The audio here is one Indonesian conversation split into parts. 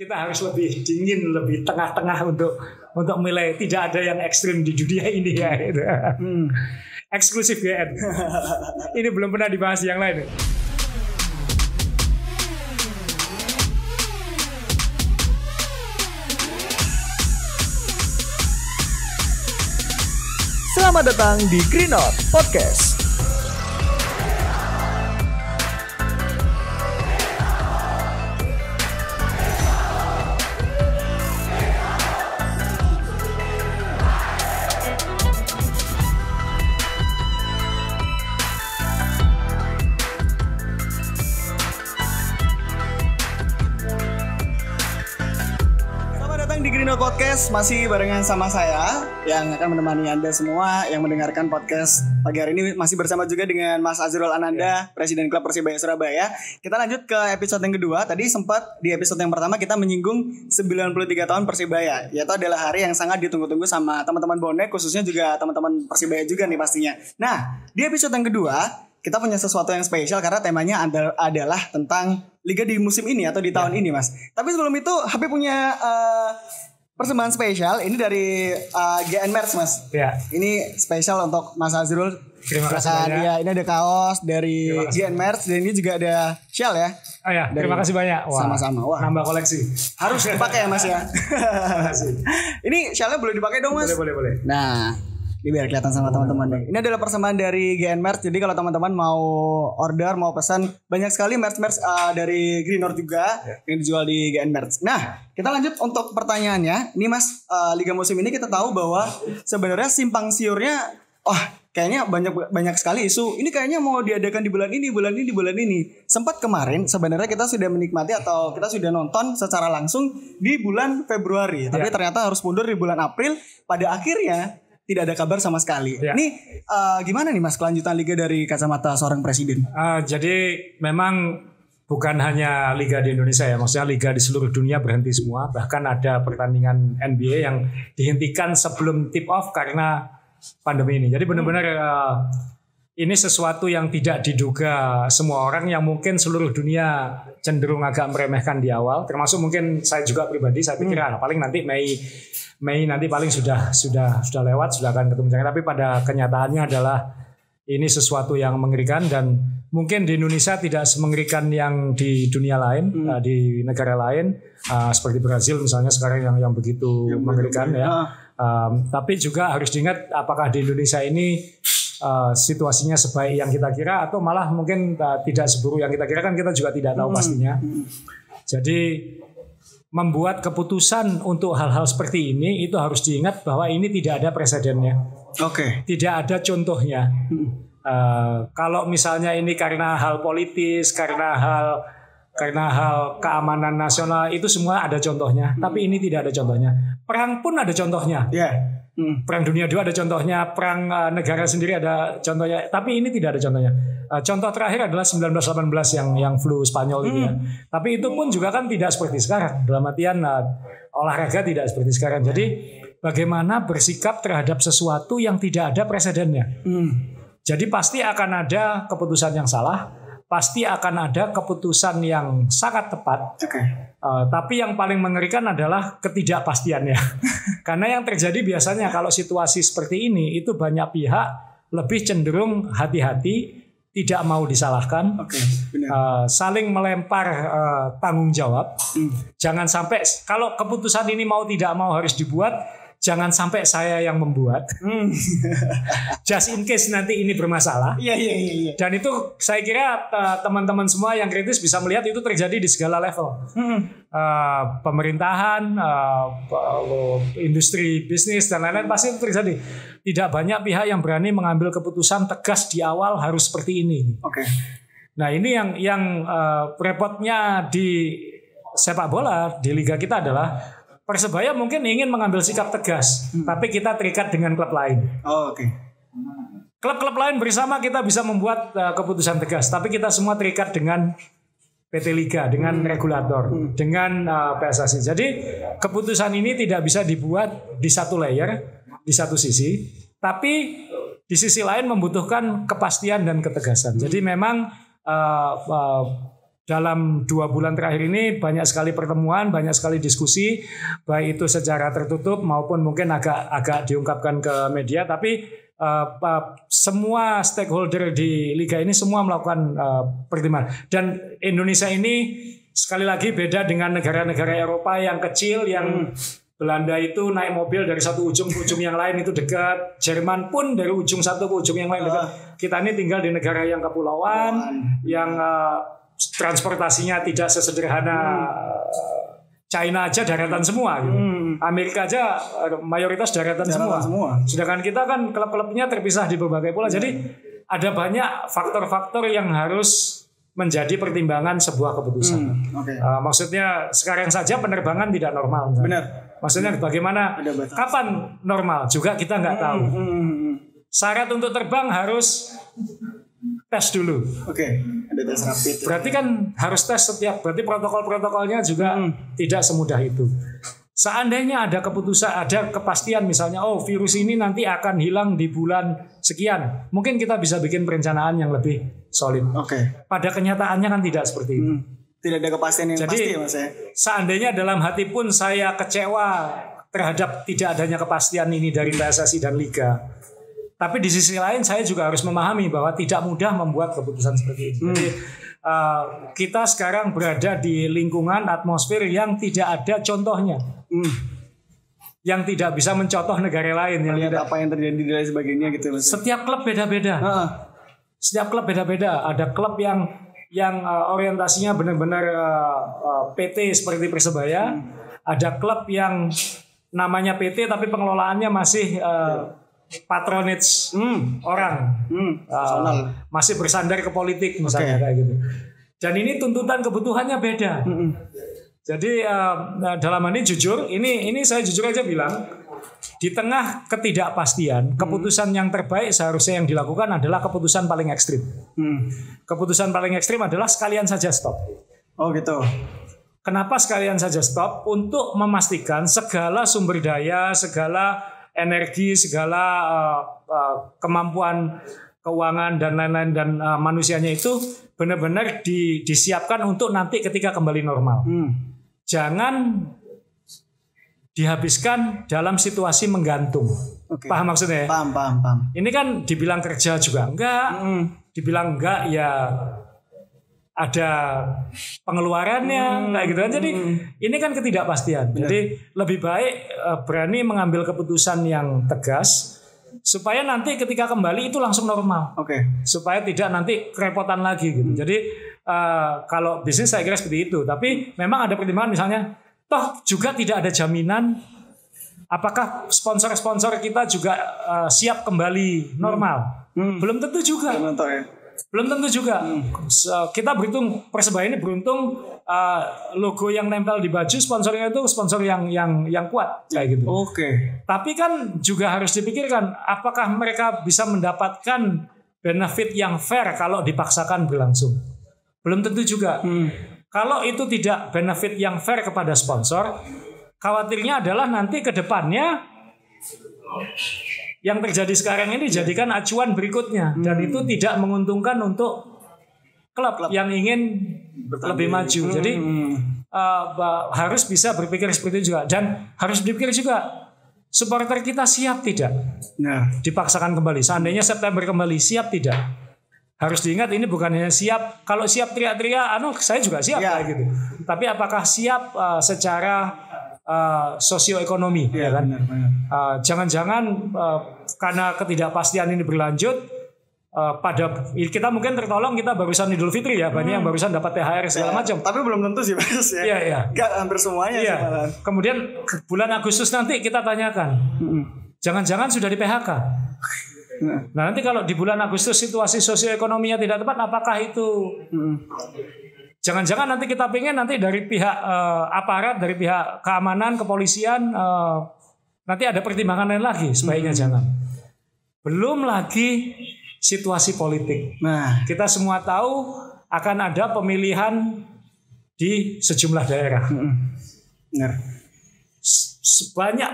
Kita harus lebih dingin, lebih tengah-tengah untuk milih. Tidak ada yang ekstrim di dunia ini ya. Eksklusif GN. Ini belum pernah dibahas yang lain. Selamat datang di Green Note Podcast. Di Green Note Podcast masih barengan sama saya yang akan menemani Anda semua yang mendengarkan podcast pagi hari ini, masih bersama juga dengan Mas Azrul Ananda, Presiden Klub Persibaya Surabaya. Kita lanjut ke episode yang kedua. Tadi sempat di episode yang pertama kita menyinggung 93 tahun Persibaya, yaitu adalah hari yang sangat ditunggu-tunggu sama teman-teman bonek, khususnya juga teman-teman Persibaya juga nih pastinya. Nah, di episode yang kedua kita punya sesuatu yang spesial karena temanya adalah tentang Liga di musim ini atau di tahun ini, Mas. Tapi sebelum itu, HP punya persembahan spesial. Ini dari GN Merch, Mas. Ya. Ini spesial untuk Mas Azrul. Terima kasih banyak. Ya, ini ada kaos dari GN Merch dan ini juga ada shawl ya. Oh ya, terima kasih banyak. Wah, sama-sama. Wah, nambah koleksi. harus dipakai ya, Mas ya. Terima kasih. Ini shawlnya boleh dipakai dong, Mas? Boleh. Nah, ini biar kelihatan sama teman-teman nih. Ini adalah persembahan dari GN Merch. Jadi kalau teman-teman mau order, mau pesan, banyak sekali merch dari Green Note juga yang dijual di GN Merch. Nah, kita lanjut untuk pertanyaannya. Ini Mas, Liga musim ini kita tahu bahwa sebenarnya simpang siurnya, kayaknya banyak sekali isu. Ini kayaknya mau diadakan di bulan ini. Sempat kemarin sebenarnya kita sudah menikmati atau kita sudah nonton secara langsung di bulan Februari. Tapi ternyata harus mundur di bulan April. Pada akhirnya tidak ada kabar sama sekali. Ini gimana nih Mas kelanjutan Liga dari kacamata seorang presiden? Jadi memang bukan hanya Liga di Indonesia ya, maksudnya Liga di seluruh dunia berhenti semua. Bahkan ada pertandingan NBA yang dihentikan sebelum tip off karena pandemi ini. Jadi benar-benar ini sesuatu yang tidak diduga semua orang, yang mungkin seluruh dunia cenderung agak meremehkan di awal. Termasuk mungkin saya juga pribadi, saya pikir paling nanti Mei nanti paling sudah lewat, sudah akan ketemu. Tapi pada kenyataannya adalah ini sesuatu yang mengerikan, dan mungkin di Indonesia tidak semengerikan yang di dunia lain, di negara lain seperti Brazil misalnya sekarang yang begitu mengerikan ya. Tapi juga harus diingat apakah di Indonesia ini situasinya sebaik yang kita kira atau malah mungkin tidak seburuk yang kita kira, kan kita juga tidak tahu pastinya. Jadi membuat keputusan untuk hal-hal seperti ini itu harus diingat bahwa ini tidak ada presidennya. Tidak ada contohnya. Kalau misalnya ini karena hal politis, karena hal keamanan nasional, itu semua ada contohnya. Tapi ini tidak ada contohnya. Perang pun ada contohnya. Perang dunia II ada contohnya, perang negara sendiri ada contohnya, tapi ini tidak ada contohnya. Contoh terakhir adalah 1918 yang flu Spanyol ini ya. Tapi itu pun juga kan tidak seperti sekarang. Dalam artian olahraga tidak seperti sekarang. Jadi bagaimana bersikap terhadap sesuatu yang tidak ada presidennya. Jadi pasti akan ada keputusan yang salah, pasti akan ada keputusan yang sangat tepat. Tapi yang paling mengerikan adalah ketidakpastiannya. Karena yang terjadi biasanya kalau situasi seperti ini itu banyak pihak lebih cenderung hati-hati, tidak mau disalahkan, saling melempar tanggung jawab. Jangan sampai kalau keputusan ini mau tidak mau harus dibuat, jangan sampai saya yang membuat. Just in case nanti ini bermasalah. Iya. Dan itu saya kira teman-teman semua yang kritis bisa melihat itu terjadi di segala level. Pemerintahan, industri bisnis dan lain-lain pasti itu terjadi. Tidak banyak pihak yang berani mengambil keputusan tegas di awal harus seperti ini. Nah, ini yang repotnya di sepak bola di liga kita adalah Persebaya mungkin ingin mengambil sikap tegas, tapi kita terikat dengan klub lain. Klub-klub lain bersama kita bisa membuat keputusan tegas, tapi kita semua terikat dengan PT Liga, dengan regulator, dengan PSSI. Jadi keputusan ini tidak bisa dibuat di satu layer, di satu sisi, tapi di sisi lain membutuhkan kepastian dan ketegasan. Jadi memang dalam 2 bulan terakhir ini banyak sekali pertemuan, banyak sekali diskusi, baik itu secara tertutup maupun mungkin agak diungkapkan ke media, tapi semua stakeholder di liga ini semua melakukan pertimbangan. Dan Indonesia ini sekali lagi beda dengan negara-negara Eropa yang kecil, yang Belanda itu naik mobil dari satu ujung ke ujung yang lain itu dekat. Jerman pun dari ujung satu ke ujung yang lain dekat. Kita ini tinggal di negara yang kepulauan, yang transportasinya tidak sesederhana China aja daratan semua gitu. Amerika aja mayoritas daratan semua. Sedangkan kita kan klub-klubnya terpisah di berbagai pulau. Jadi ada banyak faktor-faktor yang harus menjadi pertimbangan sebuah keputusan. Maksudnya sekarang saja penerbangan tidak normal. Benar. Maksudnya bagaimana? Kapan normal? Juga kita nggak tahu. Syarat untuk terbang harus tes dulu. Ada tes rapid. Berarti kan harus tes setiap. Berarti protokol-protokolnya juga tidak semudah itu. Seandainya ada keputusan, ada kepastian misalnya, oh virus ini nanti akan hilang di bulan sekian, mungkin kita bisa bikin perencanaan yang lebih solid. Pada kenyataannya kan tidak seperti itu. Tidak ada kepastian yang pasti, Mas ya. Seandainya dalam hati pun saya kecewa terhadap tidak adanya kepastian ini dari PSSI dan Liga. Tapi di sisi lain saya juga harus memahami bahwa tidak mudah membuat keputusan seperti ini. Jadi kita sekarang berada di lingkungan atmosfer yang tidak ada contohnya. Yang tidak bisa mencontoh negara lain. Lihat apa yang terjadi dan sebagainya gitu. Mas. Setiap klub beda-beda. Setiap klub beda-beda. Ada klub yang orientasinya benar-benar PT seperti Persebaya, ada klub yang namanya PT tapi pengelolaannya masih patronage orang, masih bersandar ke politik misalnya kayak gitu. Dan ini tuntutan kebutuhannya beda. Jadi dalam hal ini jujur, ini saya jujur aja bilang, di tengah ketidakpastian, keputusan yang terbaik seharusnya yang dilakukan adalah keputusan paling ekstrim. Keputusan paling ekstrim adalah sekalian saja stop. Oh gitu. Kenapa sekalian saja stop? Untuk memastikan segala sumber daya, segala energi, segala kemampuan keuangan dan lain-lain dan manusianya itu benar-benar disiapkan untuk nanti ketika kembali normal. Jangan dihabiskan dalam situasi menggantung. Paham maksudnya? Paham. Ini kan dibilang kerja juga enggak, dibilang enggak ya ada pengeluarannya kayak gitu kan. Jadi ini kan ketidakpastian. Jadi lebih baik berani mengambil keputusan yang tegas supaya nanti ketika kembali itu langsung normal. Supaya tidak nanti kerepotan lagi gitu. Jadi kalau bisnis saya kira seperti itu. Tapi memang ada pertimbangan misalnya, toh juga tidak ada jaminan apakah sponsor-sponsor kita juga siap kembali normal. Belum tentu juga. Belum tentu juga. Kita beruntung, Persebaya ini beruntung logo yang nempel di baju sponsornya itu sponsor yang kuat kayak gitu. Tapi kan juga harus dipikirkan apakah mereka bisa mendapatkan benefit yang fair kalau dipaksakan berlangsung. Belum tentu juga. Kalau itu tidak benefit yang fair kepada sponsor, khawatirnya adalah nanti ke depannya yang terjadi sekarang ini dijadikan acuan berikutnya dan itu tidak menguntungkan untuk klub yang ingin lebih maju. Jadi harus bisa berpikir seperti itu juga dan harus berpikir juga supporter kita siap tidak dipaksakan kembali. Seandainya September kembali siap tidak? Harus diingat ini bukan hanya siap. Kalau siap teriak-teriak, saya juga siap kayak gitu. Tapi apakah siap secara sosioekonomi? Ya kan? Jangan-jangan karena ketidakpastian ini berlanjut, kita mungkin tertolong kita barusan Idul Fitri ya, banyak yang barusan dapat THR segala macam. Tapi belum tentu sih Mas ya. Enggak hampir semuanya sih malah. Kemudian bulan Agustus nanti kita tanyakan. Jangan-jangan sudah di PHK. Nah nanti kalau di bulan Agustus situasi sosioekonominya tidak tepat, apakah itu jangan-jangan nanti kita pengen nanti dari pihak aparat, dari pihak keamanan, kepolisian nanti ada pertimbangan lain lagi, sebaiknya jangan. Belum lagi situasi politik. Kita semua tahu akan ada pemilihan di sejumlah daerah.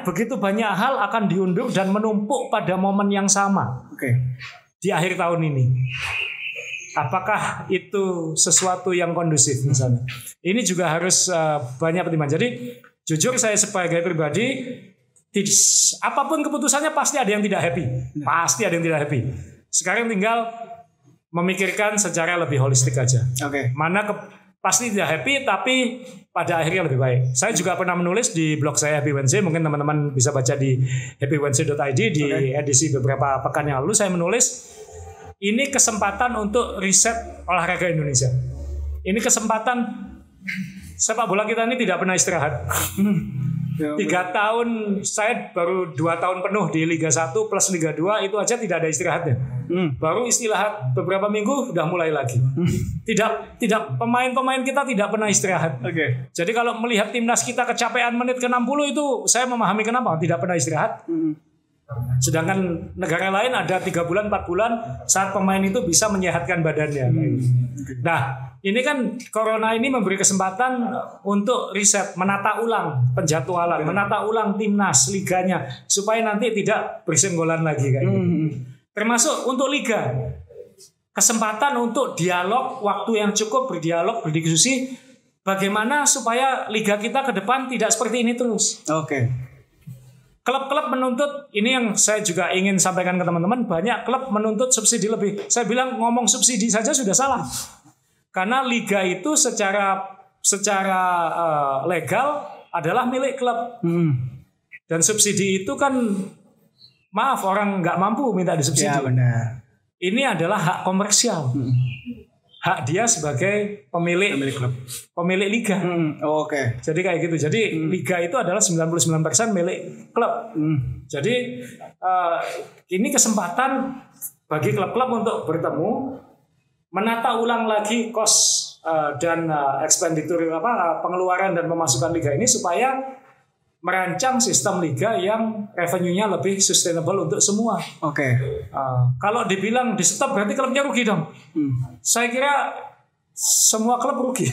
Begitu banyak hal akan diundur dan menumpuk pada momen yang sama di akhir tahun ini. apakah itu sesuatu yang kondusif misalnya. Ini juga harus banyak pertimbangan. Jadi jujur saya sebagai pribadi, apapun keputusannya pasti ada yang tidak happy. Pasti ada yang tidak happy. Sekarang tinggal memikirkan secara lebih holistik aja. Oke. Mana pasti tidak happy tapi pada akhirnya lebih baik. Saya juga pernah menulis di blog saya Happy Wednesday, mungkin teman-teman bisa baca di happywednesday.id di edisi beberapa pekan yang lalu saya menulis ini kesempatan untuk riset olahraga Indonesia. Ini kesempatan sepak bola kita ini tidak pernah istirahat. 3 tahun, saya baru 2 tahun penuh di Liga 1 plus Liga 2 itu aja tidak ada istirahatnya. Baru istirahat beberapa minggu udah mulai lagi. Tidak pemain-pemain kita tidak pernah istirahat. Jadi kalau melihat timnas kita kecapean menit ke 60 itu saya memahami kenapa tidak pernah istirahat. Sedangkan negara lain ada 3 bulan 4 bulan saat pemain itu bisa menyehatkan badannya. Nah, ini kan corona ini memberi kesempatan untuk riset, menata ulang penjadwalan, menata ulang timnas, liganya supaya nanti tidak bersenggolan lagi kayak gitu. Termasuk untuk liga. Kesempatan untuk dialog, waktu yang cukup berdialog, berdiskusi bagaimana supaya liga kita ke depan tidak seperti ini terus. Klub-klub menuntut, ini yang saya juga ingin sampaikan ke teman-teman, banyak klub menuntut subsidi lebih. Saya bilang ngomong subsidi saja sudah salah. Karena liga itu secara legal adalah milik klub. Dan subsidi itu kan, maaf, orang nggak mampu minta disubsidi. Ya, benar. Ini adalah hak komersial. Hak dia sebagai pemilik klub, pemilik liga. Jadi kayak gitu. Jadi liga itu adalah 99% milik klub. Jadi ini kesempatan bagi klub-klub untuk bertemu, menata ulang lagi cost dan expenditure pengeluaran dan pemasukan liga ini supaya merancang sistem liga yang revenue-nya lebih sustainable untuk semua. Kalau dibilang di stop berarti klubnya rugi dong. Saya kira semua klub rugi.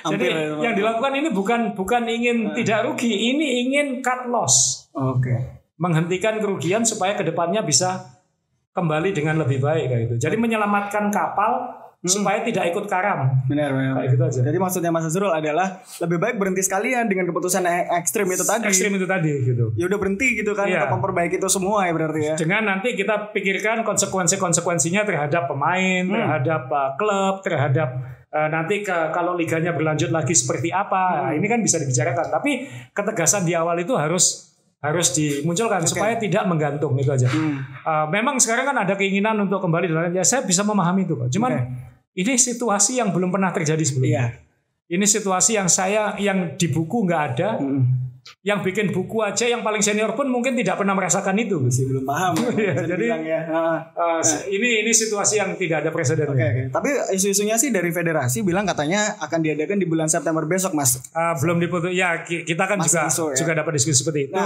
Jadi yang dilakukan ini bukan ingin tidak rugi, ini ingin cut loss. Menghentikan kerugian supaya kedepannya bisa kembali dengan lebih baik kayak gitu. Jadi menyelamatkan kapal supaya tidak ikut karam. Benar. Kayak gitu aja. Jadi maksudnya Mas Azrul adalah lebih baik berhenti sekalian dengan keputusan ekstrim itu tadi. Gitu. Ya udah berhenti gitu kan untuk memperbaiki itu semua ya berarti ya. Dengan nanti kita pikirkan konsekuensinya terhadap pemain, terhadap klub, terhadap nanti kalau liganya berlanjut lagi seperti apa. Ini kan bisa dibicarakan. Tapi ketegasan di awal itu harus dimunculkan supaya tidak menggantung itu aja. Memang sekarang kan ada keinginan untuk kembali dalam, ya saya bisa memahami itu, Pak. Cuman ini situasi yang belum pernah terjadi sebelumnya. Ini situasi yang di buku nggak ada. Yang bikin buku aja yang paling senior pun mungkin tidak pernah merasakan itu. Masih belum paham. Jadi ini situasi yang tidak ada presidennya. Tapi isu-isunya sih dari federasi bilang katanya akan diadakan di bulan September besok, Mas. Belum diputus. Ya kita kan juga dapat diskusi seperti itu.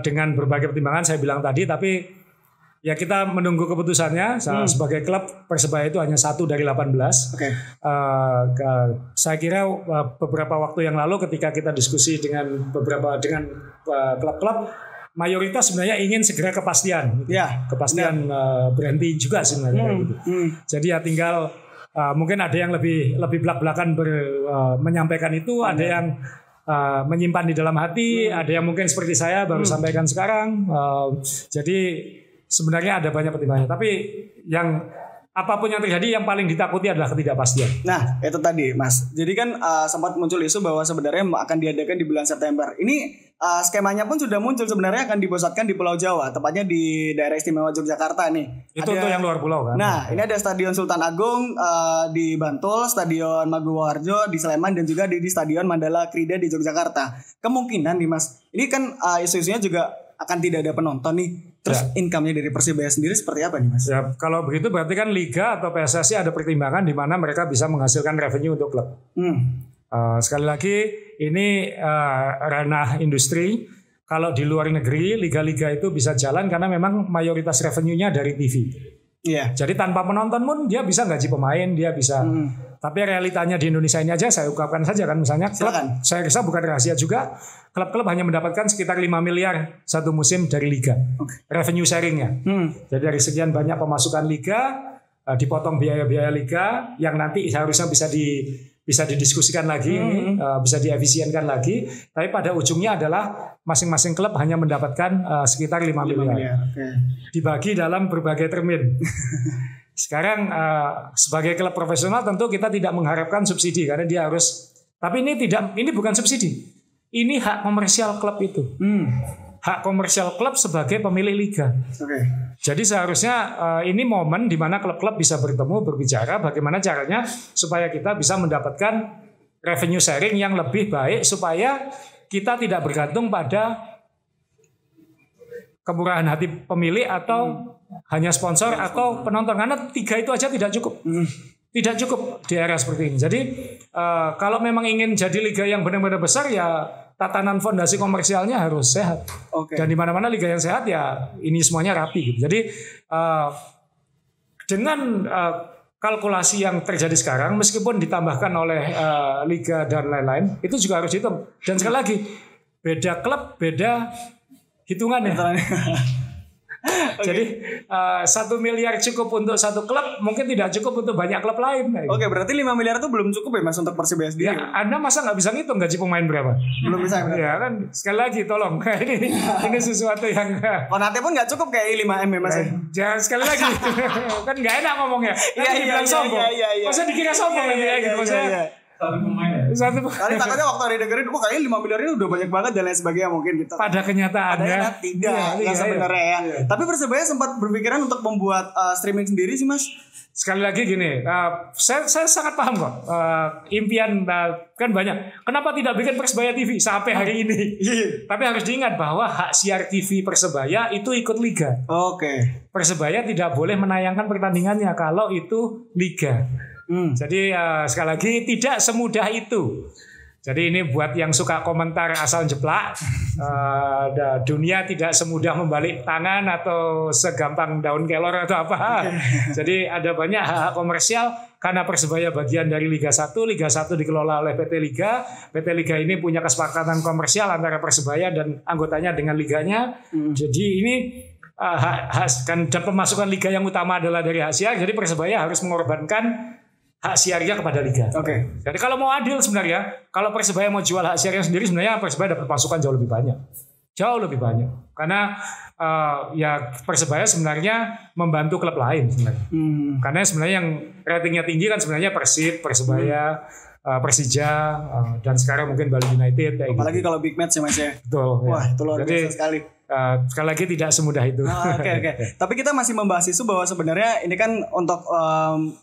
Dengan berbagai pertimbangan saya bilang tadi, tapi ya kita menunggu keputusannya. Sebagai klub Persebaya itu hanya 1 dari 18. Saya kira beberapa waktu yang lalu ketika kita diskusi dengan klub-klub, mayoritas sebenarnya ingin segera kepastian. Kepastian berhenti juga sebenarnya gitu. Jadi ya tinggal mungkin ada yang lebih belak-belakan menyampaikan itu, ada yang menyimpan di dalam hati, ada yang mungkin seperti saya baru sampaikan sekarang. Jadi sebenarnya ada banyak pertimbangan, tapi yang apapun yang terjadi yang paling ditakuti adalah ketidakpastian. Nah, itu tadi, Mas. Jadi kan sempat muncul isu bahwa sebenarnya akan diadakan di bulan September. Ini skemanya pun sudah muncul, sebenarnya akan dipusatkan di Pulau Jawa, tepatnya di daerah istimewa Yogyakarta nih. Itu untuk yang luar pulau kan. Nah, ini ada Stadion Sultan Agung di Bantul, Stadion Maguwoharjo di Sleman, dan juga di Stadion Mandala Krida di Yogyakarta. Kemungkinan nih, Mas, ini kan isu-isunya juga akan tidak ada penonton nih. Terus income-nya dari Persibaya sendiri seperti apa nih, Mas? Ya, kalau begitu berarti kan Liga atau PSSI ada pertimbangan di mana mereka bisa menghasilkan revenue untuk klub. Sekali lagi ini ranah industri. Kalau di luar negeri liga-liga itu bisa jalan karena memang mayoritas revenue-nya dari TV. Jadi tanpa penonton pun dia bisa gaji pemain, dia bisa. Tapi realitanya di Indonesia ini aja saya ungkapkan saja kan, misalnya klub, saya rasa bukan rahasia juga, klub-klub hanya mendapatkan sekitar 5 miliar satu musim dari liga. Revenue sharingnya. Jadi dari sekian banyak pemasukan liga, dipotong biaya-biaya liga yang nanti harusnya bisa didiskusikan lagi, bisa diefisienkan lagi. Tapi pada ujungnya adalah masing-masing klub hanya mendapatkan sekitar 5 miliar. Dibagi dalam berbagai termin. Sekarang sebagai klub profesional tentu kita tidak mengharapkan subsidi karena dia harus. Tapi ini bukan subsidi. Ini hak komersial klub itu. Hak komersial klub sebagai pemilik liga. Jadi seharusnya ini momen di mana klub-klub bisa bertemu berbicara bagaimana caranya supaya kita bisa mendapatkan revenue sharing yang lebih baik supaya kita tidak bergantung pada kemurahan hati pemilik atau hanya sponsor atau penonton karena 3 itu aja tidak cukup. Tidak cukup di era seperti ini. Jadi kalau memang ingin jadi liga yang benar-benar besar ya tatanan fondasi komersialnya harus sehat. Dan di mana-mana liga yang sehat ya ini semuanya rapi gitu. Jadi dengan kalkulasi yang terjadi sekarang meskipun ditambahkan oleh liga dan lain-lain itu juga harus dihitung. Dan sekali lagi beda klub beda hitungannya. Jadi 1 miliar cukup untuk satu klub, mungkin tidak cukup untuk banyak klub lain. Berarti 5 miliar itu belum cukup ya Mas untuk Persibaya sendiri? Ya, Anda masa nggak bisa ngitung gaji pemain berapa? Belum bisa. Ya kan, sekali lagi tolong. ini sesuatu yang Konate pun nggak cukup kayak 5M ya Mas. Jangan sekali lagi. Kan nggak enak ngomongnya. Iya. Sombong. Masa dikira sombong nanti ya gitu. Satu pemain ya? Kali takutnya waktu didengerin kayaknya 5 miliar ini udah banyak banget dan lain sebagainya mungkin gitu. Pada kenyataannya tidak sebenarnya ya. Tapi Persebaya sempat berpikiran untuk membuat streaming sendiri sih Mas. Sekali lagi gini, saya sangat paham kok impian kan banyak. Kenapa tidak bikin Persebaya TV sampai hari ini? Tapi harus diingat bahwa hak siar TV Persebaya itu ikut liga. Persebaya tidak boleh menayangkan pertandingannya kalau itu liga. Jadi sekali lagi tidak semudah itu. Jadi ini buat yang suka komentar asal jeplak, dunia tidak semudah membalik tangan atau segampang daun kelor atau apa. Jadi ada banyak hak komersial karena Persebaya bagian dari Liga 1. Liga 1 dikelola oleh PT Liga. PT Liga ini punya kesepakatan komersial antara Persebaya dan anggotanya dengan liganya. Jadi ini dan pemasukan liga yang utama adalah dari hak siar. Jadi Persebaya harus mengorbankan hak siarnya kepada liga. Jadi kalau mau adil sebenarnya, kalau Persebaya mau jual hak siarnya sendiri sebenarnya Persebaya dapat pasukan jauh lebih banyak. Karena ya Persebaya sebenarnya membantu klub lain sebenarnya. Karena sebenarnya yang ratingnya tinggi kan sebenarnya Persib, Persebaya, Persija, dan sekarang mungkin Bali United. Apalagi kalau big match ya Mas ya. Betul. Wah itu luar biasa sekali. Sekali lagi tidak semudah itu. Tapi kita masih membahas isu bahwa sebenarnya ini kan untuk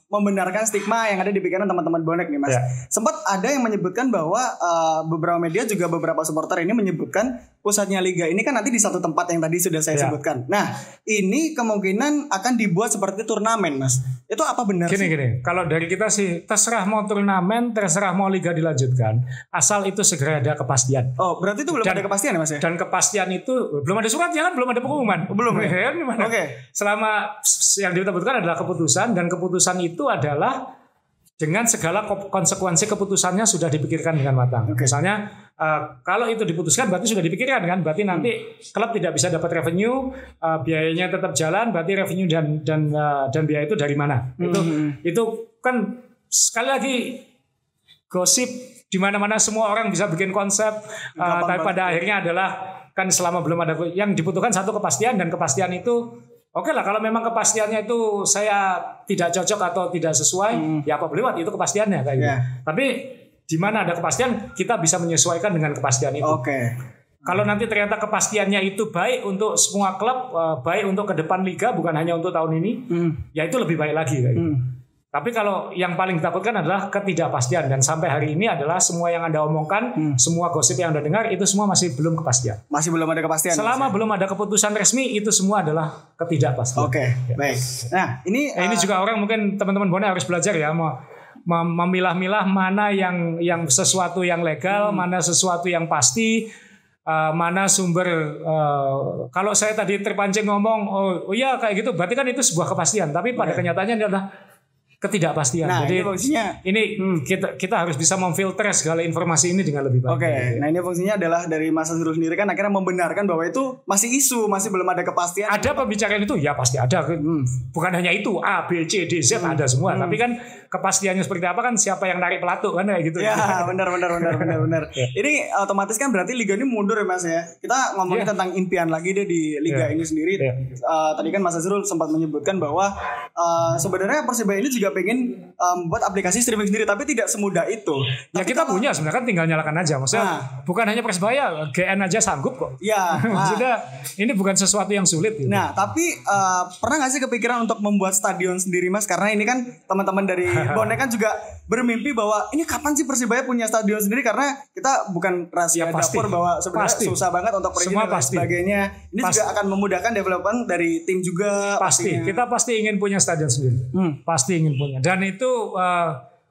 membenarkan stigma yang ada di pikiran teman-teman bonek nih Mas. Sempat ada yang menyebutkan bahwa beberapa media juga beberapa supporter ini menyebutkan pusatnya liga ini kan nanti di satu tempat yang tadi sudah saya sebutkan. Nah ini kemungkinan akan dibuat seperti turnamen Mas. Itu apa benar sih? Gini. Kalau dari kita sih terserah mau turnamen, terserah mau liga dilanjutkan, asal itu segera ada kepastian. Berarti itu belum ada kepastian ya Mas ya? Dan kepastian itu belum ada suratnya kan, belum ada pengumuman. Belum ya? Selama yang disebutkan adalah keputusan, dan keputusan itu adalah dengan segala konsekuensi keputusannya sudah dipikirkan dengan matang. Misalnya kalau itu diputuskan berarti sudah dipikirkan kan, berarti nanti klub tidak bisa dapat revenue, biayanya tetap jalan, berarti revenue dan biaya itu dari mana? Itu kan sekali lagi gosip di mana-mana, semua orang bisa bikin konsep, tapi pada akhirnya adalah kan selama belum ada yang dibutuhkan satu kepastian, dan kepastian itu oke lah kalau memang kepastiannya itu saya tidak cocok atau tidak sesuai, ya apa boleh buat itu kepastiannya kayak gitu. Tapi di mana ada kepastian kita bisa menyesuaikan dengan kepastian itu. Kalau nanti ternyata kepastiannya itu baik untuk semua klub, baik untuk ke depan liga bukan hanya untuk tahun ini, ya itu lebih baik lagi kayak gitu. Tapi kalau yang paling ditakutkan adalah ketidakpastian, dan sampai hari ini adalah semua yang Anda omongkan, semua gosip yang Anda dengar itu semua masih belum kepastian. Masih belum ada kepastian. Selama belum ada keputusan resmi itu semua adalah ketidakpastian. Baik. Nah, ini juga orang mungkin teman-teman bonek harus belajar ya, memilah-milah mana yang sesuatu yang legal, mana sesuatu yang pasti, mana sumber. Kalau saya tadi terpancing ngomong oh iya kayak gitu, berarti kan itu sebuah kepastian, tapi pada kenyataannya adalah ketidakpastian. Nah, jadi ini fungsinya. Ini kita harus bisa memfilter segala informasi ini dengan lebih baik. Oke, nah ini fungsinya adalah dari Mas Azrul sendiri kan akhirnya membenarkan bahwa itu masih isu, masih belum ada kepastian. Ada pembicaraan itu ya pasti ada. Bukan hanya itu A, B, C, D, Z ada semua. Tapi kan kepastiannya seperti apa kan siapa yang narik pelatuk kan kayak gitu. Ya benar. Ini otomatis kan berarti liga ini mundur ya Mas ya. Kita ngomongin tentang impian lagi deh di liga ini sendiri. Tadi kan Mas Azrul sempat menyebutkan bahwa sebenarnya Persibaya ini juga pengen buat aplikasi streaming sendiri, tapi tidak semudah itu. Ya kita punya sebenarnya kan tinggal nyalakan aja. Maksudnya bukan hanya Persibaya, GN aja sanggup kok. Ya. Sudah, ini bukan sesuatu yang sulit. Gitu. Nah, tapi pernah nggak sih kepikiran untuk membuat stadion sendiri Mas? Karena ini kan teman-teman dari Bonek kan juga bermimpi bahwa ini kapan sih Persibaya punya stadion sendiri, karena kita bukan rahasia dapur bahwa sebenarnya susah banget untuk perizinan dan sebagainya. Ini juga akan memudahkan development dari tim juga. Pasti, kita pasti ingin punya stadion sendiri. Pasti ingin punya. Dan itu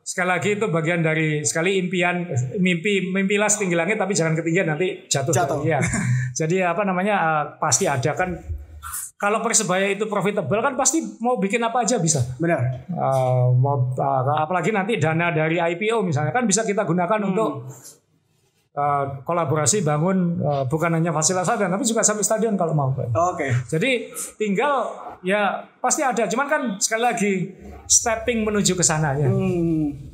sekali lagi itu bagian dari sekali mimpilah setinggi langit tapi jangan ketinggian nanti jatuh. Ya. Jadi pasti ada kan. Kalau Persebaya itu profitable kan pasti mau bikin apa aja bisa. Benar. Apalagi nanti dana dari IPO misalnya kan bisa kita gunakan untuk kolaborasi bangun bukan hanya fasilitas stadion tapi juga sampai stadion kalau mau. Oke. Jadi tinggal ya pasti ada. Cuman kan sekali lagi stepping menuju ke sana ya.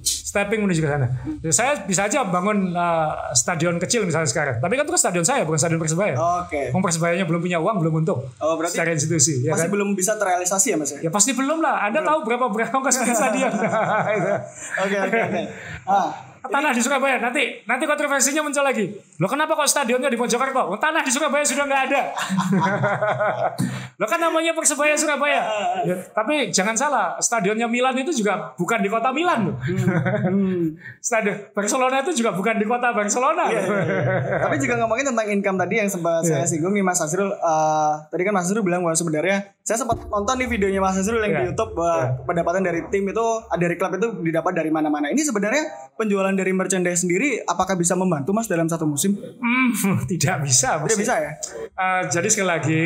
Stepping menuju ke sana. Saya bisa aja bangun stadion kecil misalnya sekarang. Tapi kan itu kan stadion saya bukan stadion Persebaya. Oke. Persebayanya belum punya uang, belum untung. Oh, berarti secara institusi. Masih ya kan? belum bisa terrealisasi ya Mas? Ya pasti belum lah. Anda tahu berapa ongkos bikin stadion? Oke. Tanah di Surabaya nanti kontroversinya muncul lagi. Loh kenapa kok stadionnya di Mojokerto? Tanah di Surabaya sudah nggak ada. Loh kan namanya Persebaya Surabaya. Ya, tapi jangan salah, stadionnya Milan itu juga bukan di kota Milan loh. Stadion Barcelona itu juga bukan di kota Barcelona. Tapi juga ngomongin tentang income tadi yang sempat saya singgung nih Mas Azrul. Tadi kan Mas Azrul bilang bahwa sebenarnya saya sempat nonton nih videonya Mas Azrul yang di YouTube bahwa pendapatan dari tim itu dari klub itu didapat dari mana-mana. Ini sebenarnya penjualan dari merchandise sendiri apakah bisa membantu Mas dalam satu musim? Tidak bisa. Tidak bisa ya? Jadi sekali lagi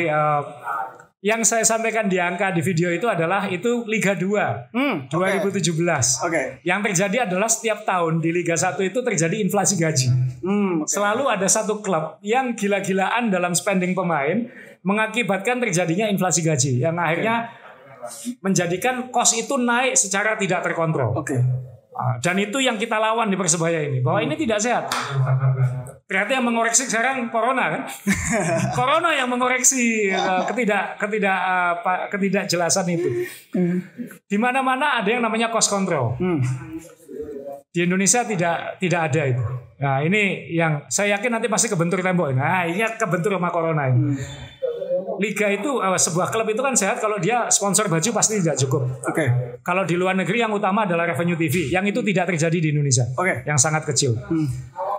yang saya sampaikan di angka di video itu adalah itu Liga 2 2017. Yang terjadi adalah setiap tahun di Liga 1 itu terjadi inflasi gaji. Selalu ada satu klub yang gila-gilaan dalam spending pemain mengakibatkan terjadinya inflasi gaji yang akhirnya menjadikan kos itu naik secara tidak terkontrol. Dan itu yang kita lawan di Persebaya ini, bahwa ini tidak sehat. Ternyata yang mengoreksi sekarang Corona kan? Corona yang mengoreksi ketidakjelasan itu. Di mana-mana ada yang namanya cost control. Di Indonesia tidak ada itu. Nah ini yang saya yakin nanti pasti kebentur tembok. Nah ini kebentur sama Corona ini. Liga itu sebuah klub itu kan sehat kalau dia sponsor baju pasti tidak cukup. Kalau di luar negeri yang utama adalah revenue TV, yang itu tidak terjadi di Indonesia, yang sangat kecil.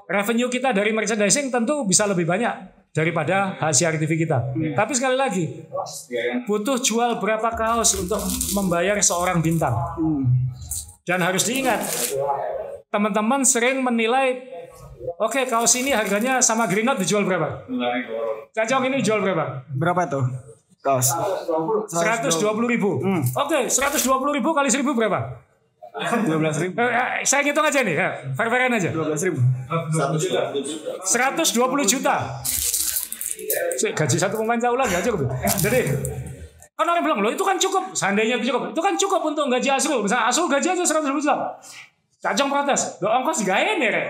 Revenue kita dari merchandising tentu bisa lebih banyak daripada hasil TV kita. Tapi sekali lagi butuh jual berapa kaos untuk membayar seorang bintang. Dan harus diingat, teman-teman sering menilai, oke, kaos ini harganya sama Green Note dijual berapa? Cacong ini jual berapa? Berapa tuh? Kaos 120.000. Oke, 120.000 kali 1.000 berapa? 12.000. Saya hitung aja nih, fair-fairan aja. 12.000. 120 juta. Gaji satu pemain Caulan nggak cukup. Jadi kan orang bilang, loh itu kan cukup. Seandainya itu cukup. Itu kan cukup untuk gaji Azrul. Misalnya Azrul gaji aja 120 juta. Cacong protes. Loh ongkos gaen ya, Rek.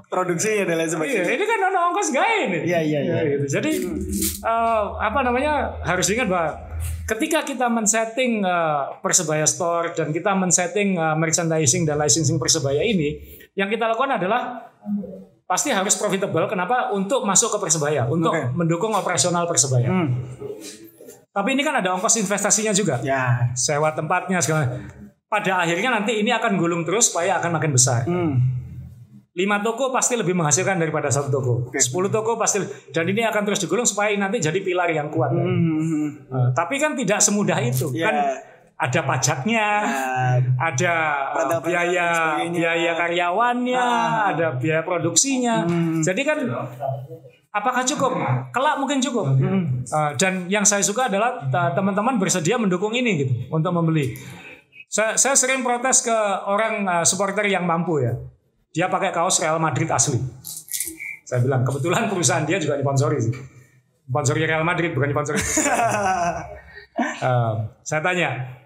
Produksinya dan lain sebagainya. Ini kan ada ongkos gaen. Iya. Gitu. Jadi harus diingat bahwa ketika kita men-setting Persebaya Store dan kita men-setting merchandising dan licensing Persebaya ini, yang kita lakukan adalah pasti harus profitable. Kenapa? Untuk masuk ke Persebaya, untuk mendukung operasional Persebaya. Tapi ini kan ada ongkos investasinya juga. Sewa tempatnya segala. Pada akhirnya nanti ini akan gulung terus supaya akan makin besar. 5 toko pasti lebih menghasilkan daripada 1 toko. 10 toko pasti, dan ini akan terus digulung supaya nanti jadi pilar yang kuat. Tapi kan tidak semudah itu. Kan ada pajaknya, ada biaya karyawannya, ada biaya produksinya. Jadi kan apakah cukup? Kelak mungkin cukup. Dan yang saya suka adalah teman-teman bersedia mendukung ini gitu untuk membeli. Saya sering protes ke orang supporter yang mampu ya. Dia pakai kaos Real Madrid asli. Saya bilang kebetulan perusahaan dia juga disponsori sih. Sponsori Real Madrid bukan sponsori. Saya tanya,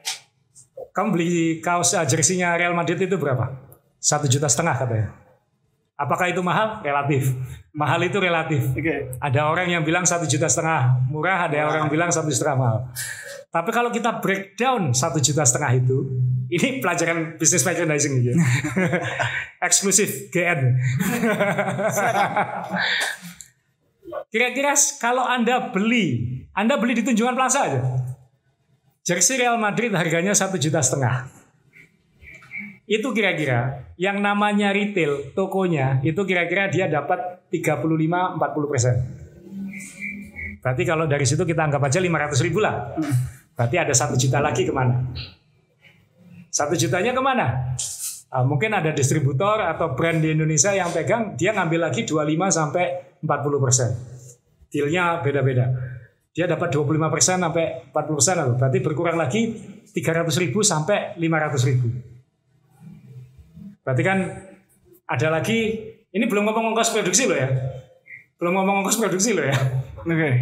kamu beli kaos jersinya Real Madrid itu berapa? 1,5 juta katanya. Apakah itu mahal? Relatif. Mahal itu relatif. Okay. Ada orang yang bilang 1,5 juta murah, ada orang yang bilang 1,5 juta mahal. Tapi kalau kita breakdown 1,5 juta itu, ini pelajaran bisnis merchandising gitu. Eksklusif GN. Kira-kira kalau Anda beli di Tunjungan Plaza aja. Jersey Real Madrid harganya 1,5 juta. Itu kira-kira yang namanya retail tokonya itu kira-kira dia dapat 35-40%. Berarti kalau dari situ kita anggap aja 500.000 lah. Berarti ada 1 juta lagi kemana? 1 jutanya kemana? Mungkin ada distributor atau brand di Indonesia yang pegang, dia ngambil lagi 25-40%. Dealnya beda-beda. Dia dapat 25% sampai 40%, berarti berkurang lagi 300.000 sampai 500.000. Berarti kan ada lagi, ini belum ngomong ongkos produksi loh ya. Belum ngomong ongkos produksi loh ya. Oke. Okay.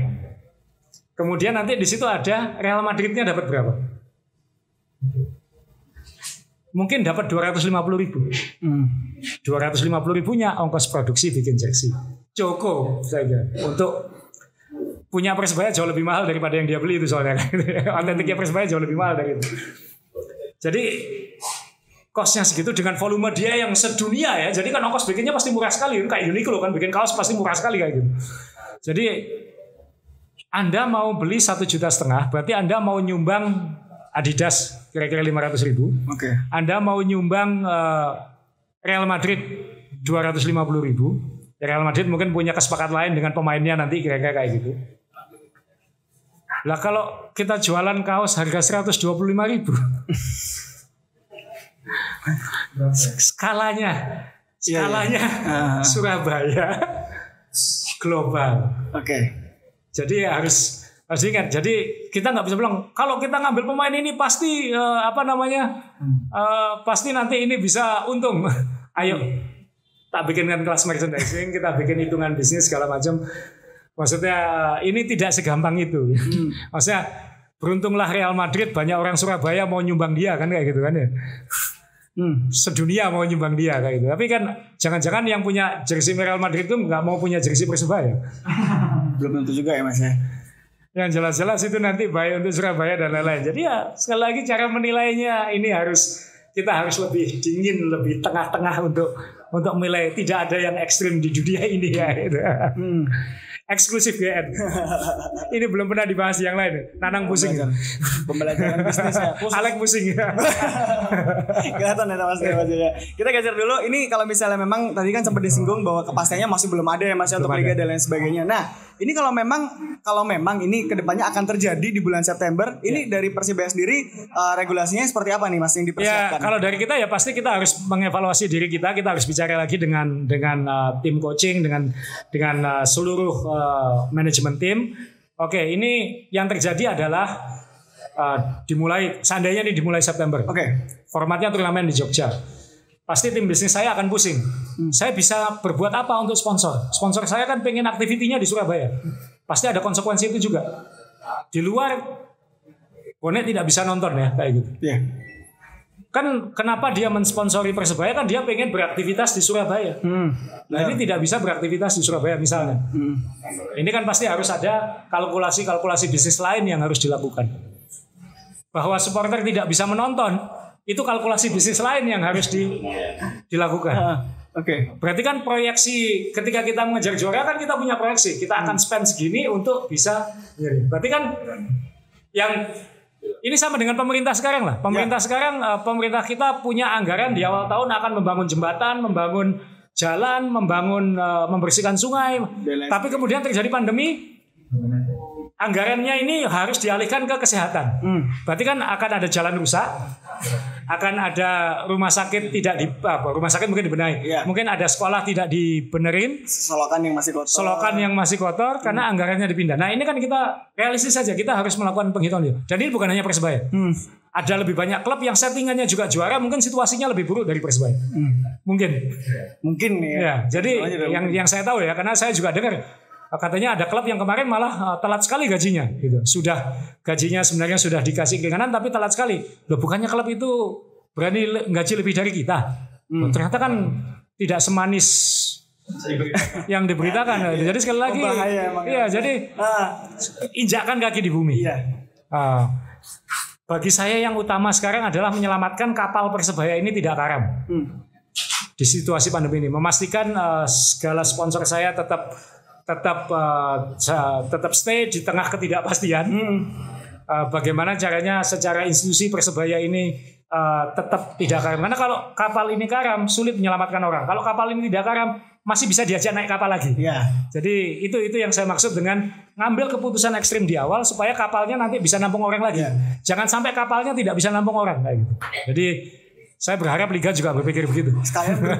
Kemudian nanti di situ ada Real Madridnya dapat berapa? Mungkin dapat 250.000. 250.000-nya ongkos produksi bikin jersey. Cukup saja untuk punya Persebaya jauh lebih mahal daripada yang dia beli itu soalnya. Autentiknya Persebaya jauh lebih mahal dari itu. Jadi kosnya segitu dengan volume dia yang sedunia ya. Jadi kan ongkos bikinnya pasti murah sekali. Kayak Uniqlo kan bikin kaos pasti murah sekali kayak gitu. Jadi Anda mau beli 1,5 juta, berarti Anda mau nyumbang Adidas kira-kira 500.000. Okay. Anda mau nyumbang Real Madrid 250.000. Real Madrid mungkin punya kesepakatan lain dengan pemainnya nanti kira-kira kayak gitu. Lah kalau kita jualan kaos harga 125.000. Skalanya Surabaya global. Oke. Okay. Jadi harus ingat. Jadi kita nggak bisa bilang kalau kita ngambil pemain ini pasti pasti nanti ini bisa untung. Ayo tak bikinkan kelas merchandising, kita bikin hitungan bisnis segala macam. Maksudnya ini tidak segampang itu. Maksudnya beruntunglah Real Madrid banyak orang Surabaya mau nyumbang dia kan kayak gitu kan ya. Sedunia mau nyumbang dia kayak gitu. Tapi kan jangan-jangan yang punya jersey Real Madrid itu nggak mau punya jersey Persebaya. Belum tentu juga ya Mas ya. Yang jelas-jelas itu nanti baik untuk Surabaya dan lain-lain. Jadi ya sekali lagi cara menilainya ini kita harus lebih dingin, lebih tengah-tengah untuk menilai. Tidak ada yang ekstrim di dunia ini ya. Gitu. Eksklusif GN. Ini belum pernah dibahas yang lain. Nanang pusing. Pembelajaran bisnisnya. Alek pusing. Kelihatan ya Mas ya. Kita geser dulu. Ini kalau misalnya memang tadi kan sempat disinggung bahwa kepastiannya masih belum ada ya Mas untuk liga dan lain sebagainya. Nah, ini kalau memang ini kedepannya akan terjadi di bulan September. Ini dari Persibaya sendiri regulasinya seperti apa nih Mas yang dipersiapkan? Ya, kalau dari kita ya pasti kita harus mengevaluasi diri kita. Kita harus bicara lagi dengan tim coaching, dengan seluruh manajemen tim. Oke, ini yang terjadi adalah seandainya ini dimulai September. Oke. Formatnya turnamen di Jogja. Pasti tim bisnis saya akan pusing. Saya bisa berbuat apa untuk sponsor? Sponsor saya kan pengen aktivitinya di Surabaya. Pasti ada konsekuensi itu juga. Di luar bonek tidak bisa nonton ya kayak gitu. Yeah. Kan kenapa dia mensponsori Persebaya kan dia pengen beraktivitas di Surabaya. Nah ini tidak bisa beraktivitas di Surabaya misalnya. Ini kan pasti harus ada kalkulasi bisnis lain yang harus dilakukan. Bahwa supporter tidak bisa menonton, itu kalkulasi bisnis lain yang harus dilakukan. Oke. Berarti kan proyeksi ketika kita mengejar juara kan kita punya proyeksi. Kita akan spend segini untuk bisa. Berarti kan yang ini sama dengan pemerintah sekarang lah. Pemerintah kita punya anggaran di awal tahun akan membangun jembatan, membangun jalan, membersihkan sungai. Tapi kemudian terjadi pandemi, anggarannya ini harus dialihkan ke kesehatan. Berarti kan akan ada jalan rusak, akan ada rumah sakit rumah sakit mungkin dibenahi, mungkin ada sekolah tidak dibenerin, selokan yang masih kotor karena anggarannya dipindah. Nah ini kan kita realistis saja, kita harus melakukan penghitungan. Jadi ini bukan hanya Persebaya, ada lebih banyak klub yang settingannya juga juara, mungkin situasinya lebih buruk dari Persebaya. Mungkin ya. Jadi yang saya tahu ya, karena saya juga dengar katanya ada klub yang kemarin malah telat sekali gajinya gitu. Gajinya sebenarnya sudah dikasih keringanan tapi telat sekali. Loh, bukannya klub itu berani gaji lebih dari kita. Loh, ternyata kan tidak semanis yang diberitakan. Jadi sekali lagi iya, jadi injakkan kaki di bumi. Bagi saya yang utama sekarang adalah menyelamatkan kapal Persebaya ini tidak karam. Di situasi pandemi ini memastikan segala sponsor saya tetap stay di tengah ketidakpastian. Bagaimana caranya secara institusi Persebaya ini tetap tidak karam. Karena kalau kapal ini karam sulit menyelamatkan orang. Kalau kapal ini tidak karam masih bisa diajak naik kapal lagi. Jadi itu yang saya maksud dengan ngambil keputusan ekstrim di awal supaya kapalnya nanti bisa nampung orang lagi. Jangan sampai kapalnya tidak bisa nampung orang kayak gitu. Jadi saya berharap Liga juga berpikir begitu.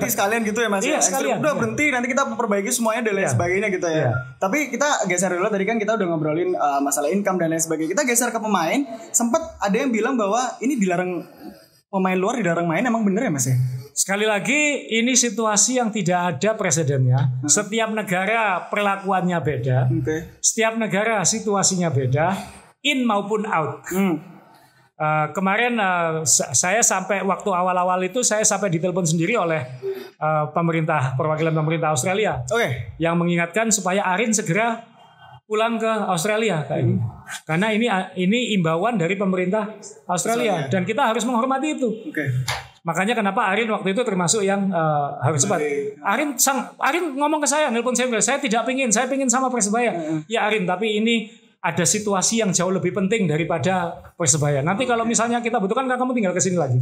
Sekalian gitu ya Mas. Iya, sekalian. Udah berhenti nanti kita perbaiki semuanya dan lain sebagainya gitu ya. Tapi kita geser dulu, tadi kan kita udah ngobrolin masalah income dan lain sebagainya. Kita geser ke pemain. Sempat ada yang bilang bahwa ini dilarang pemain luar dilarang main, emang bener ya Mas ya? Sekali lagi ini situasi yang tidak ada presidennya. Setiap negara perlakuannya beda. Setiap negara situasinya beda, in maupun out. Kemarin saya sampai waktu awal-awal itu saya sampai ditelepon sendiri oleh perwakilan pemerintah Australia yang mengingatkan supaya Arin segera pulang ke Australia karena ini imbauan dari pemerintah Australia dan kita harus menghormati itu. Makanya kenapa Arin waktu itu termasuk yang harus cepat. Arin ngomong ke saya, nelpon saya tidak pingin, saya pingin sama Persebaya. Ya Arin, tapi ini ada situasi yang jauh lebih penting daripada Persebaya. Nanti kalau misalnya kita butuhkan, kamu tinggal ke sini lagi.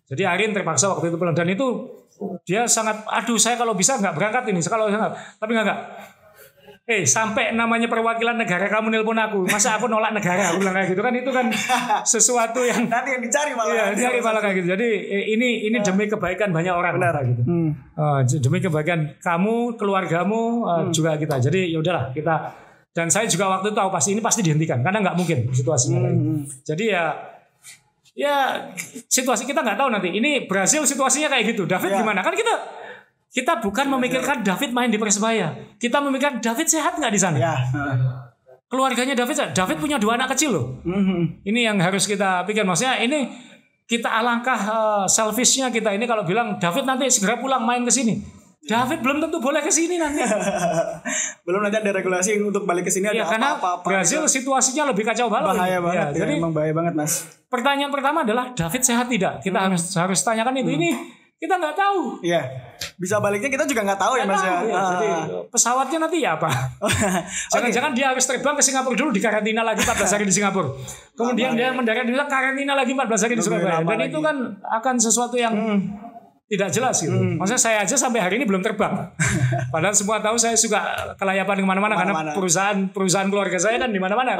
Jadi Arin terpaksa waktu itu pulang dan itu dia sangat, saya kalau bisa nggak berangkat ini, tapi nggak. Sampai namanya perwakilan negara kamu nelpon aku, masa aku nolak negara? Aku bilang kayak gitu kan, itu kan sesuatu yang nanti yang dicari malah. Iya, dicari malah kayak gitu. Jadi ini demi kebaikan banyak orang. Benar gitu. Demi kebaikan kamu, keluargamu, juga kita. Jadi ya udahlah kita. Dan saya juga waktu itu tahu ini pasti dihentikan karena nggak mungkin situasinya. Jadi ya situasi kita nggak tahu nanti. Ini Brasil situasinya kayak gitu. David gimana? Kan kita bukan memikirkan David main di Persebaya. Kita memikirkan David sehat nggak di sana. Keluarganya David punya 2 anak kecil loh. Ini yang harus kita pikir. Maksudnya ini kita alangkah selfishnya kita ini kalau bilang David nanti segera pulang main ke sini. David belum tentu boleh ke sini nanti. Belum nanti ada regulasi untuk balik ke sini ada apa-apa. Brazil situasinya lebih kacau banget. Bahaya banget. Jadi emang bahaya banget Mas. Pertanyaan pertama adalah David sehat tidak? Kita harus tanyakan itu. Ini kita nggak tahu. Bisa baliknya kita juga nggak tahu ya Mas ya. Jadi pesawatnya nanti ya apa? Jangan-jangan dia harus terbang ke Singapura dulu, di karantina lagi 14 hari di Singapura. Kemudian dia mendarat di karantina lagi 14 hari di Surabaya. Dan itu kan akan sesuatu yang tidak jelas gitu. Maksudnya saya aja sampai hari ini belum terbang. Padahal semua tahu saya suka kelayapan kemana-mana karena perusahaan keluarga saya kan di mana-mana.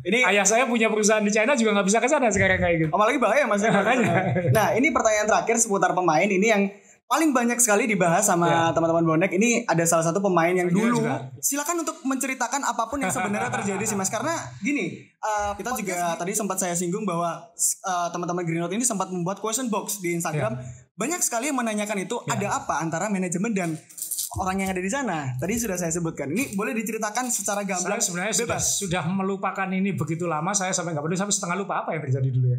Ini ayah saya punya perusahaan di China juga nggak bisa ke sana sekarang kayak gitu. Apalagi bahaya Mas. Nah ini pertanyaan terakhir seputar pemain ini yang paling banyak sekali dibahas sama teman-teman bonek. Ini ada salah satu pemain yang dulu. Silakan untuk menceritakan apapun yang sebenarnya terjadi sih Mas. Karena gini, kita juga tadi sempat saya singgung bahwa teman-teman Green Note ini sempat membuat question box di Instagram. Banyak sekali yang menanyakan itu ada apa antara manajemen dan orang yang ada di sana. Tadi sudah saya sebutkan. Ini boleh diceritakan secara gamblang. Saya sebenarnya sudah melupakan ini begitu lama. Saya sampai nggak peduli, sampai setengah lupa apa yang terjadi dulu ya.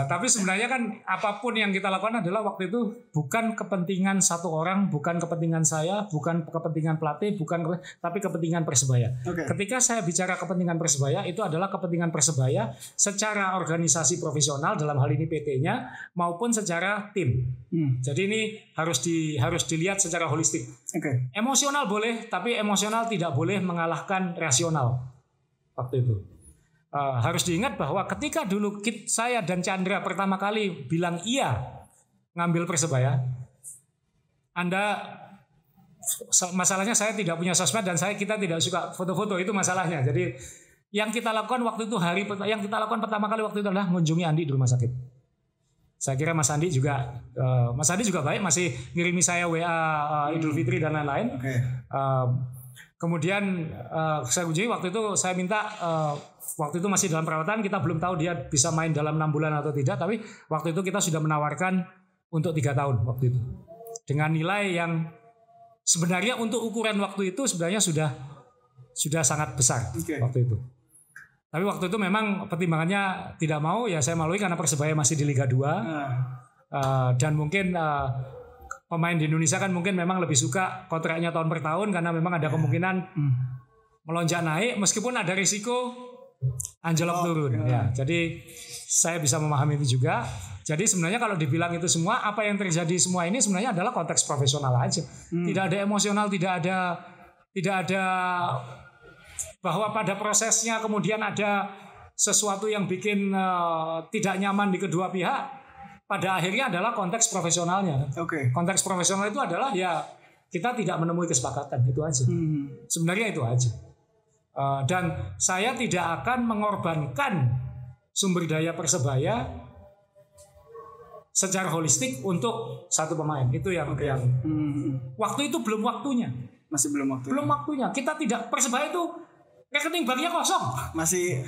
Tapi sebenarnya kan apapun yang kita lakukan adalah waktu itu bukan kepentingan satu orang, bukan kepentingan saya, bukan kepentingan pelatih, tapi kepentingan Persebaya. Ketika saya bicara kepentingan Persebaya, itu adalah kepentingan Persebaya secara organisasi profesional dalam hal ini PT-nya maupun secara tim. Jadi ini harus dilihat secara holistik. Emosional boleh, tapi emosional tidak boleh mengalahkan rasional. Waktu itu harus diingat bahwa ketika dulu saya dan Chandra pertama kali bilang iya ngambil Persebaya, masalahnya saya tidak punya sosmed dan kita tidak suka foto-foto, itu masalahnya. Jadi yang kita lakukan waktu itu pertama kali waktu itu adalah mengunjungi Andi di rumah sakit. Saya kira Mas Andi juga baik, masih ngirimi saya WA Idul Fitri dan lain-lain. Kemudian saya kunjungi waktu itu, saya minta waktu itu masih dalam perawatan, kita belum tahu dia bisa main dalam 6 bulan atau tidak, tapi waktu itu kita sudah menawarkan untuk 3 tahun waktu itu dengan nilai yang sebenarnya untuk ukuran waktu itu sebenarnya sudah sangat besar waktu itu. Tapi waktu itu memang pertimbangannya tidak mau, ya saya maklumi karena Persebaya masih di Liga 2 dan mungkin pemain di Indonesia kan mungkin memang lebih suka kontraknya tahun per tahun karena memang ada kemungkinan melonjak naik meskipun ada risiko anjlok turun. Ya, jadi saya bisa memahami itu juga. Jadi sebenarnya kalau dibilang itu semua, apa yang terjadi semua ini sebenarnya adalah konteks profesional aja. Tidak ada emosional, tidak ada bahwa pada prosesnya kemudian ada sesuatu yang bikin tidak nyaman di kedua pihak. Pada akhirnya adalah konteks profesionalnya. Konteks profesional itu adalah ya kita tidak menemui kesepakatan, itu aja. Sebenarnya itu aja. Dan saya tidak akan mengorbankan sumber daya Persebaya secara holistik untuk satu pemain. Itu yang waktu itu belum waktunya. Masih belum waktunya. Belum waktunya. Kita tidak, Persebaya itu rekening banknya kosong. Masih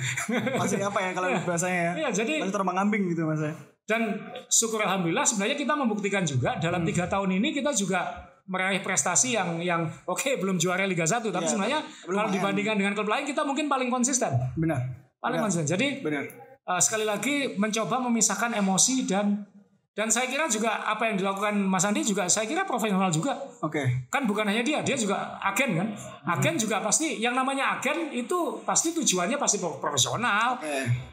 apa ya kalau bahasanya ya? Iya, jadi masih terbang-ambing gitu Mas. Dan syukur alhamdulillah sebenarnya kita membuktikan juga dalam 3 tahun ini kita juga meraih prestasi yang oke, belum juara Liga 1 tapi sebenarnya kalau dibandingkan dengan klub lain kita mungkin paling konsisten. Paling konsisten. Jadi sekali lagi mencoba memisahkan emosi dan saya kira juga apa yang dilakukan Mas Andi juga saya kira profesional juga. Kan bukan hanya dia juga agen kan. Agen juga pasti yang namanya agen itu pasti tujuannya pasti profesional.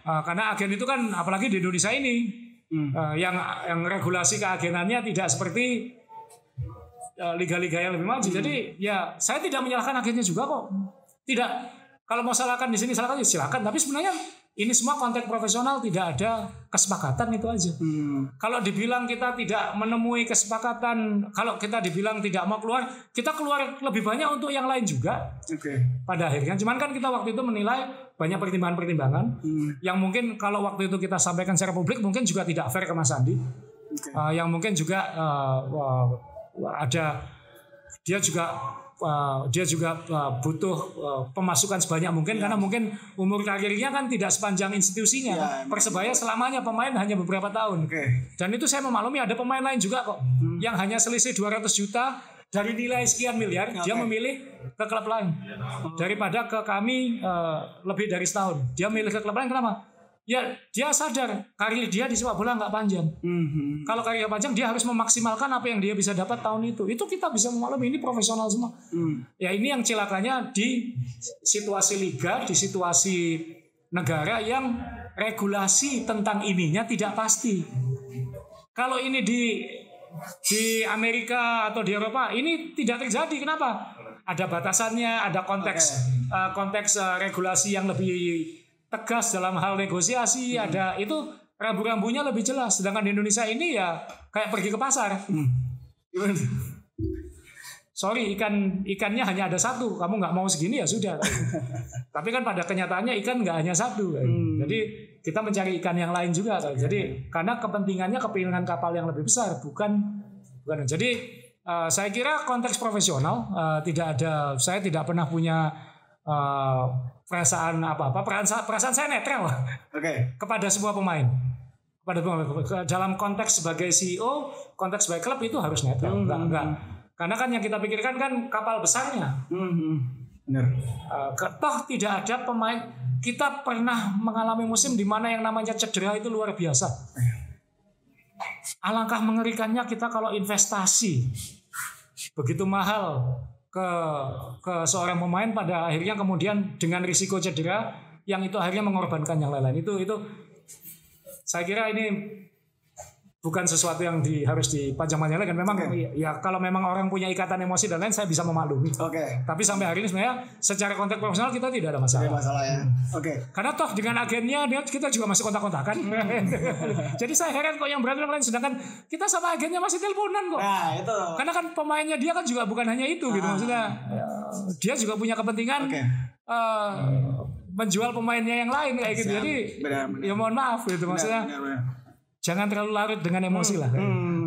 Karena agen itu kan apalagi di Indonesia ini yang regulasi keagenannya tidak seperti liga-liga yang lebih maju. Jadi ya saya tidak menyalahkan agennya juga kok. Tidak, kalau mau salahkan di sini salahkan ya silakan. Tapi sebenarnya ini semua konteks profesional, tidak ada kesepakatan, itu aja. Kalau dibilang kita tidak menemui kesepakatan, kalau kita dibilang tidak mau keluar, kita keluar lebih banyak untuk yang lain juga. Pada akhirnya, cuman kan kita waktu itu menilai banyak pertimbangan-pertimbangan yang mungkin kalau waktu itu kita sampaikan secara publik mungkin juga tidak fair ke Mas Andi. Yang mungkin juga ada dia juga butuh pemasukan sebanyak mungkin karena mungkin umur karirnya kan tidak sepanjang institusinya. Persebaya selamanya pemain hanya beberapa tahun. Dan itu saya memaklumi ada pemain lain juga kok yang hanya selisih 200 juta dari nilai sekian miliar dia memilih ke klub lain daripada ke kami lebih dari setahun. Dia milih ke klub lain kenapa? Ya dia sadar karir dia di sepak bola nggak panjang. Kalau karir panjang dia harus memaksimalkan apa yang dia bisa dapat tahun itu. Itu kita bisa memaklumi, ini profesional semua. Ya ini yang celakanya di situasi liga, di situasi negara yang regulasi tentang ininya tidak pasti. Kalau ini di Amerika atau di Eropa ini tidak terjadi. Kenapa? Ada batasannya, ada konteks regulasi yang lebih tegas dalam hal negosiasi, ada itu rambu-rambunya lebih jelas. Sedangkan di Indonesia ini ya kayak pergi ke pasar. Sorry, ikannya hanya ada satu, kamu nggak mau segini ya sudah. Tapi kan pada kenyataannya ikan nggak hanya satu. Jadi kita mencari ikan yang lain juga. Jadi karena kepentingannya kepinginan kapal yang lebih besar, bukan. Jadi saya kira konteks profesional saya tidak pernah punya perasaan apa-apa, perasaan saya netral kepada semua pemain. Dalam konteks sebagai CEO, konteks sebagai klub itu harus netral. Enggak. Karena kan yang kita pikirkan kan kapal besarnya. Benar. Toh tidak ada pemain. Kita pernah mengalami musim di mana yang namanya cedera itu luar biasa. Alangkah mengerikannya kita kalau investasi begitu mahal ke seorang pemain pada akhirnya kemudian dengan risiko cedera yang itu akhirnya mengorbankan yang lain-lain. Itu saya kira ini bukan sesuatu yang harus dipanjang-panjangkan. Memang ya kalau memang orang punya ikatan emosi dan lain saya bisa memaklumi. Tapi sampai hari ini sebenarnya secara konteks profesional kita tidak ada masalah. Ya. Karena toh dengan agennya kita juga masih kontak-kontakan. Jadi saya heran kok yang berada lain sedangkan kita sama agennya masih teleponan kok. Nah, itu. Karena kan pemainnya dia kan juga bukan hanya itu gitu maksudnya. Dia juga punya kepentingan menjual pemainnya yang lain kayak gitu. Jadi ya mohon maaf gitu maksudnya. Jangan terlalu larut dengan emosi lah.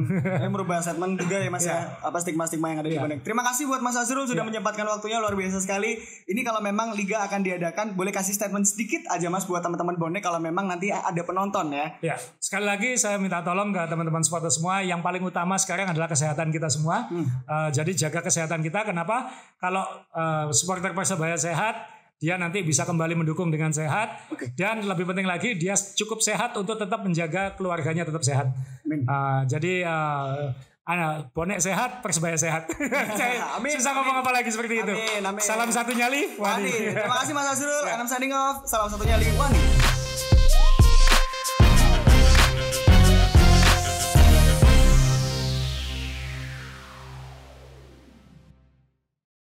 Ini merubah statement juga ya Mas ya. Apa stigma-stigma yang ada di bonek. Terima kasih buat Mas Azrul sudah menyempatkan waktunya, luar biasa sekali. Ini kalau memang liga akan diadakan, boleh kasih statement sedikit aja Mas buat teman-teman bonek kalau memang nanti ada penonton ya. Ya, sekali lagi saya minta tolong ke teman-teman supporter semua, yang paling utama sekarang adalah kesehatan kita semua. Jadi jaga kesehatan kita. Kenapa? Kalau supporter Persebaya sehat, dia nanti bisa kembali mendukung dengan sehat. Dan lebih penting lagi, dia cukup sehat untuk tetap menjaga keluarganya tetap sehat. Jadi bonek sehat, Persebaya sehat. Amin. Susah ngomong apa lagi seperti itu. Amin. Salam satu nyali, Wani. Terima kasih Mas Azrul. I'm signing off. Salam satu nyali, Wani.